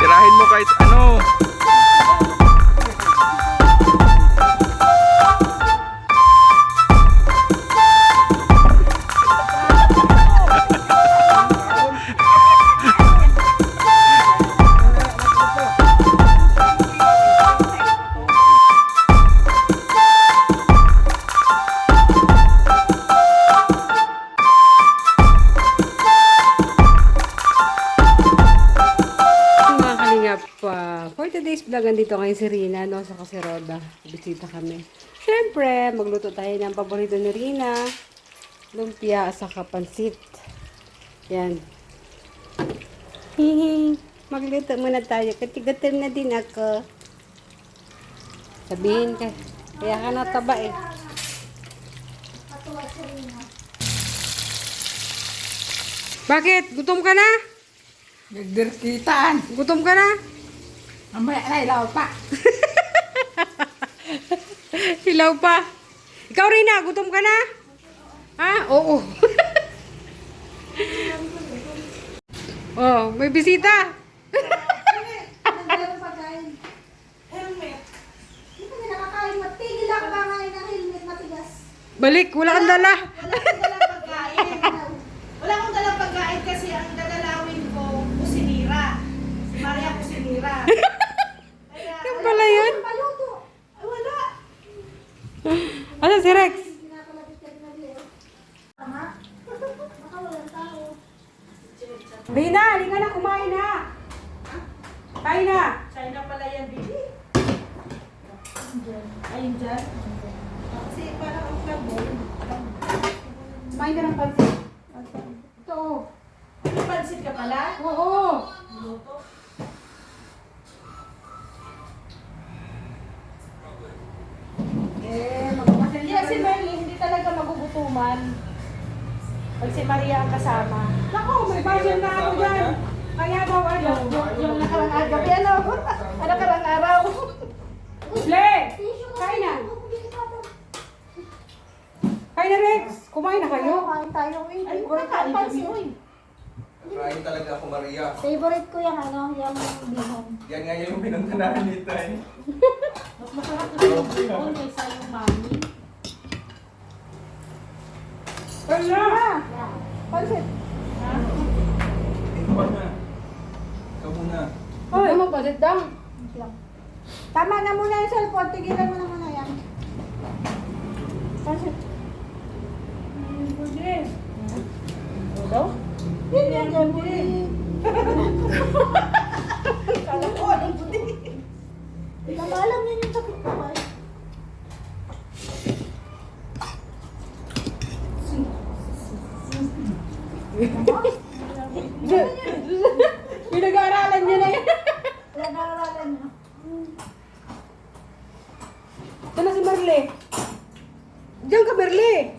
Tirahin mo kahit ano. For today's vlog, andito ngayon si Rina, no, sa Kasiroda. Bisita kami. Siyempre, magluto tayo ng paborito ni Rina. Lumpia at saka pansit. Yan. Hihi. Magluto muna tayo. Katigatim na din ako. Sabihin ka. Kaya ka nataba eh. Bakit? Gutom ka na? Nagdirkitan. Gutom ka na? Mamaya na ilaw pa. Hilaw pa. Ikaw Rina, gutom ka na? Ha? Oo. Oh, may bisita. Balik, wala kang dala. Wala akong dalang pagkain kasi ang dadalawin ko, kusinira. Si Maria kusinira. Yung pala yun. Paluto. Ay, wala. Ano si Rex? Rina, halika na, kumain na. Kain na. China pala yan, baby. Ayun dyan. Kasi parang ang carbon. Kumain ka ng pansit. Ito. May pansit ka pala? Oo. Luto. Kaya si Merly, hindi talaga magugutuman. Pag si Maria ang kasama. Nako, may budget na ako dyan. Kaya daw ano. Yung nakarang araw. Ano? Ano nakarang araw? Le! Kain na. Kain na Rex. Kumain na kayo. Kain tayo eh. Ay, kakain kami. Uy. Kain talaga ako, Maria. Favorite ko yung ano, yung bihon. Yan nga yung pinagtanahan ni Tay. Mas masarap na yung bihon kaysa yung mami. Kain na. Pansit. Ikaw na. Ikaw muna. Ay, mo budget daw. Lang. Tama na muna yung cellphone. Tigilan mo na muna yan. Pansit. Pwede. Daw? Yun yan, yan. Kala ko anong puti. Alam niya yung sakit ko ba? Pinag-aaralan niya na yan. Nag-aaralan niya. Ito na si Merle. Diyan ka, Merle.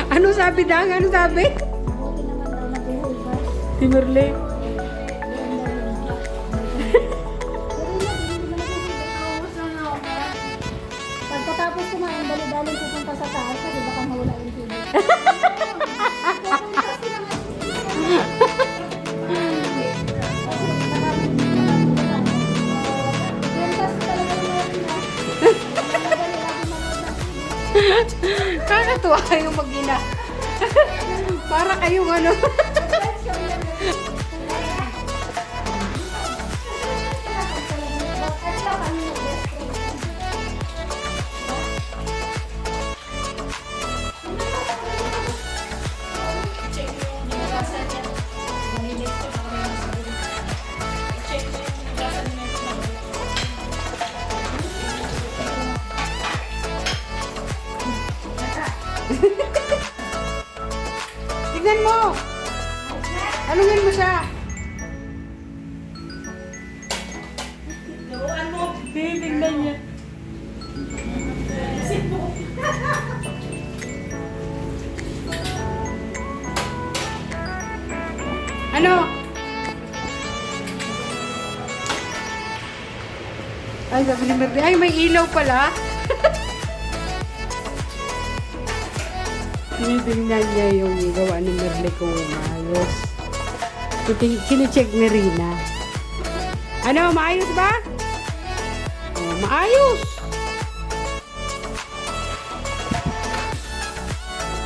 Ano sabi Dang? Ano sabi? Okay naman daw naghuhugas. Si Merle. dali-dali pupunta sa taas, di baka mawala yung tubig. Kakatuwa yung mag-ina. Para kayong ano. Tignan mo! Alungin mo siya! Tignan niya. Ano? Ay, sabi ni Merly, ay may ilaw pala. Tinitingnan niya yung gawa ni Merly kung maayos. Kine-check ni Rina. Ano, maayos ba? Oh, maayos!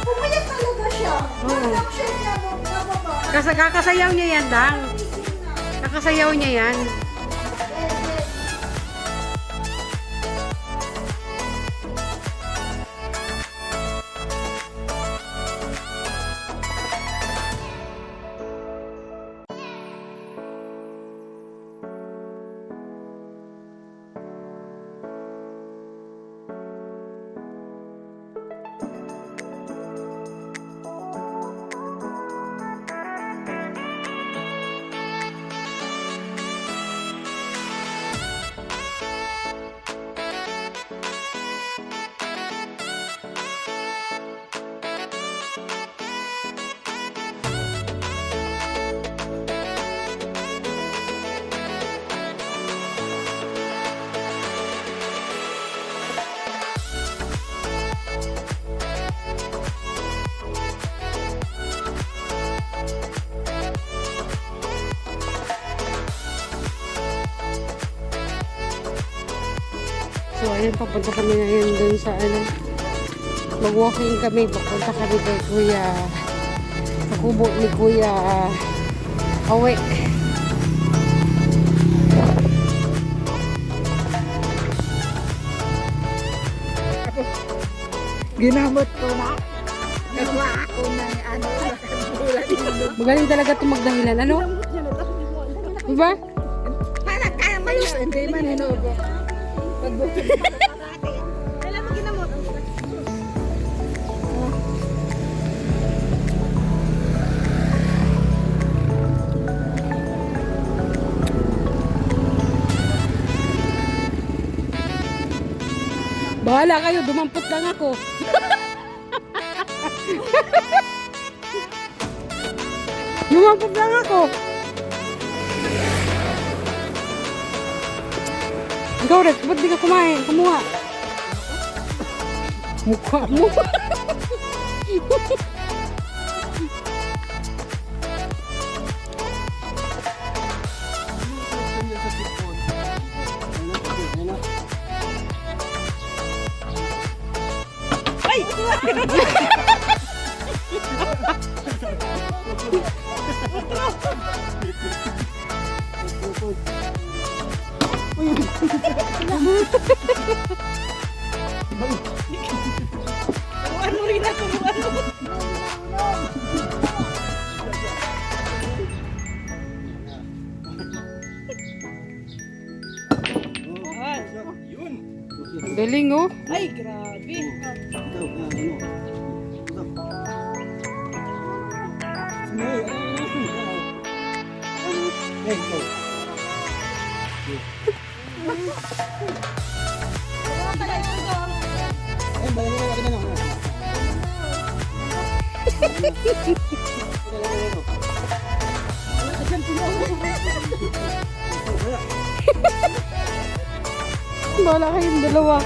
Pumayag talaga siya. Oo. Nag-share niya mo, nababa. Kakasayaw niya yan, Dang. Kakasayaw niya yan. So, ayun, papunta kami ngayon dun sa ano. Mag-walking kami. Papunta kami kay Kuya. Sa kubo ni Kuya Awe. Ginamot ko na. Nagawa ako ng ano. Magaling talaga ito magdahilan. Ano? Diba? Para kaya man yun. Hindi man hinubo. Pagbukid. Kailan mo ginamot? Bahala kayo, dumampot lang ako. Dumampot lang ako. Ikaw, Rex, ba't di ka kumain? Kumuha. Mukha mo. Galing, oh. Ay, grabe. Bala kayong dalawa.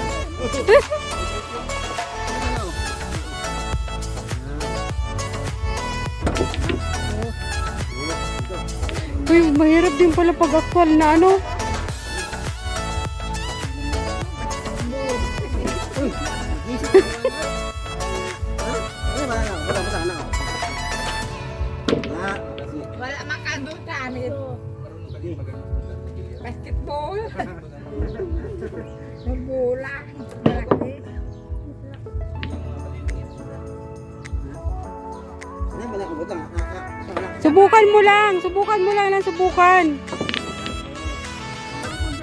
Uy, mahirap din pala pag actual na ano. Wala makadutan. Basketball. Bola. Malaki. Subukan mo lang lang subukan.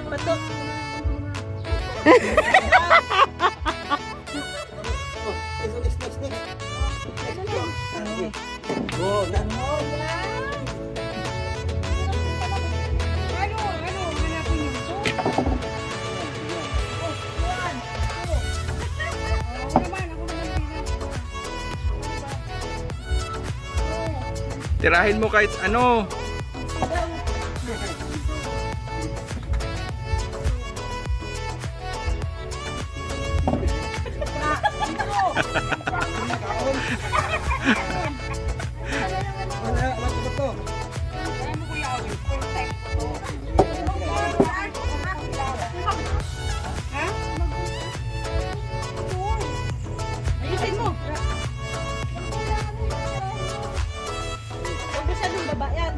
Bato. Tirahin mo kahit ano. Ayusin mo. Huwag masyadong baba yan.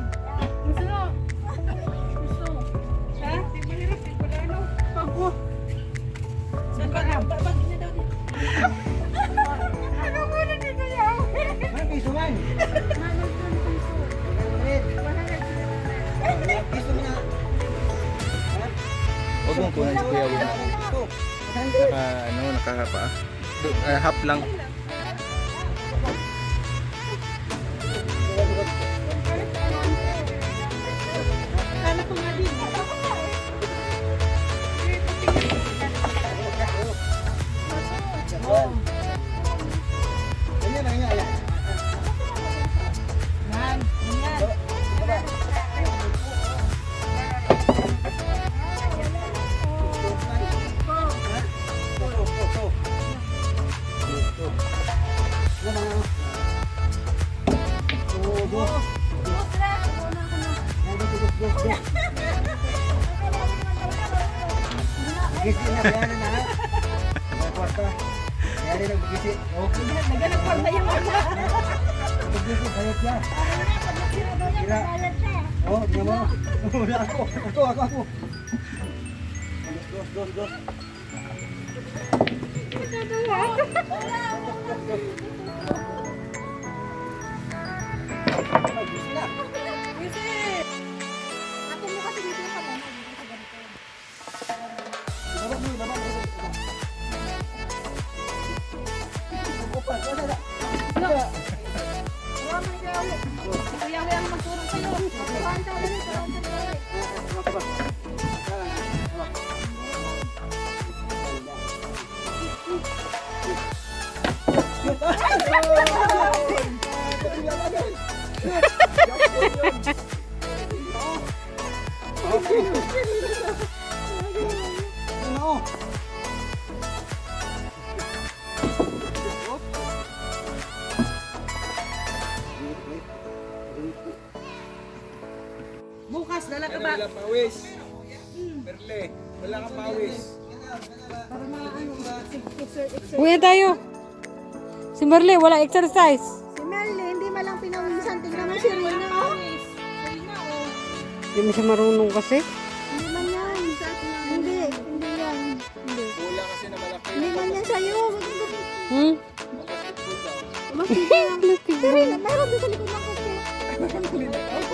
Gusto mo? Gusto. Ha? Di mahirap, di pala ano. Ako. Saan ka na? Babag niya daw dito. Ano mo na dito yan? Huwag mong kunan si Kuya Will. Nakahapa. Hap lang. Kala ko nga din. Yan. Yan. Naganap pa na yung mga. Ako mo kasi dito ka mo. Kuya, ang magturo sa'yo. Bukas, dala ka ba? Wala pawis. Perle, wala kang pawis. Para mga ano, exercise. Uwi na tayo. Si Merle, wala exercise. Si Melly, hindi malang pinawisan. Tingnan mo si Rina, oh. Hindi mo siya marunong kasi. Hindi man yan. Hindi yan. Hindi. Wala kasi na malaki. Hindi man yan sa'yo. Hmm? Basketball daw. Pero meron doon sa likod ng kotse.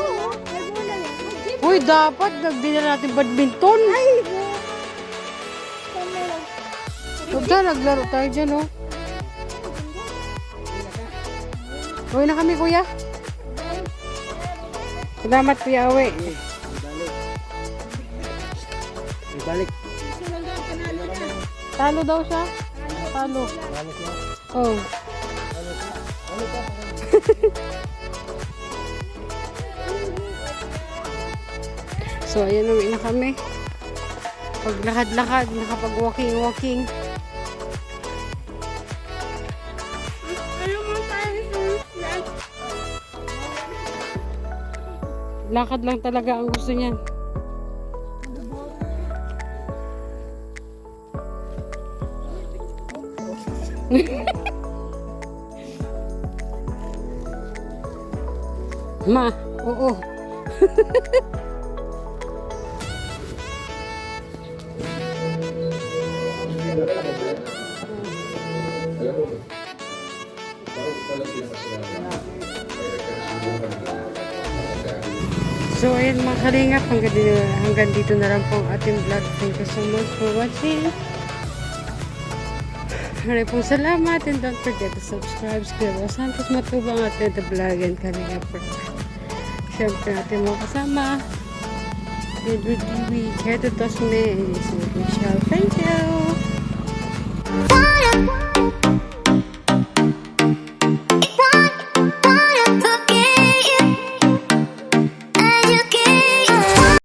Oo, may bola yan. Mag-gym. Uy, dapat nagdala natin badminton. Ay, meron. Huwag na, naglaro tayo dyan, oh. Uwi na kami, kuya. Salamat, Kuya Awe. Balik. Talo daw siya. Talo. Oh. So, ayan, uwi na kami. Paglakad-lakad, nakapag-walking-walking. Lakad lang talaga ang gusto niyan. Ma, oo. So, ayun mga kalingap, hanggang dito na lang po ang ating vlog. Thank you so much for watching. Maraming pong salamat and don't forget to subscribe. Kuya Santos Matubang at the vlog and kalingap. Siyempre natin mga kasama. Edward TV, Care to Toss Me, and Michelle. Thank you!